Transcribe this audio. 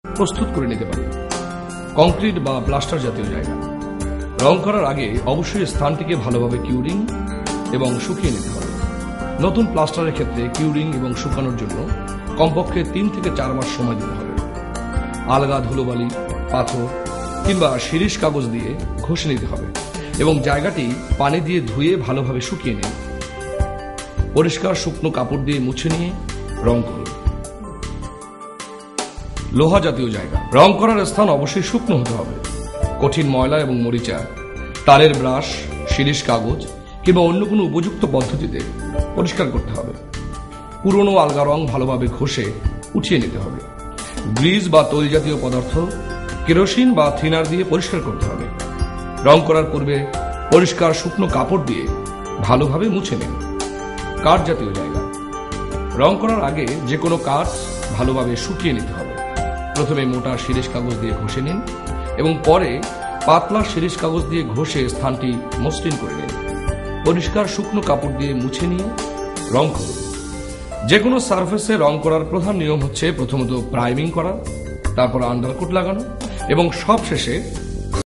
প্রস্তুত করে নিতে পারি। কংক্রিট বা প্লাস্টার জাতীয় জায়গা রং করার আগে অবশ্যই স্থানটিকে ভালোভাবে কিউরিং এবং শুকিয়ে নিতে হবে। নতুন প্লাস্টারের ক্ষেত্রে কিউরিং এবং শুকানোর জন্য কমপক্ষে 3 থেকে 4 মাস সময় দিতে হবে। আলগা ধুলোবালি, পাথর কিংবা শিরিষ কাগজ দিয়ে ঘষে নিতে হবে এবং জায়গাটি পানি দিয়ে ধুয়ে ভালোভাবে শুকিয়ে নিন। পরিষ্কার শুকনো কাপড় দিয়ে মুছে নিয়ে রং করুন। লোহা জাতীয় জায়গা রং করার স্থান অবশ্যই শুকনো হতে হবে। কঠিন ময়লা এবং মরিচা তারের ব্রাশ, শিরিষ কাগজ কিংবা অন্য কোনো উপযুক্ত পদ্ধতিতে পরিষ্কার করতে হবে। পুরনো আলগা রং ভালোভাবে ঘষে উঠিয়ে নিতে হবে। গ্রিজ বা তৈল জাতীয় পদার্থ, কেরোসিন বা থিনার দিয়ে পরিষ্কার করতে হবে। রং করার পূর্বে পরিষ্কার শুকনো কাপড় দিয়ে ভালোভাবে মুছে নিন। কাঠ জাতীয় জায়গা রং করার আগে যে কোনো কাঠ ভালোভাবে শুকিয়ে নিতে হবে। প্রথমে মোটা শিরিষ কাগজ দিয়ে ঘষে নিন এবং পরে পাতলা শিরিষ কাগজ দিয়ে ঘষে স্থানটি মসৃণ করে নিন। পরিষ্কার শুকনো কাপড় দিয়ে মুছে নিয়ে রং করুন। যে কোনো সারফেসে রং করার প্রধান নিয়ম হচ্ছে প্রথমত প্রাইমিং করা, তারপর আন্ডারকোট লাগানো এবং সবশেষে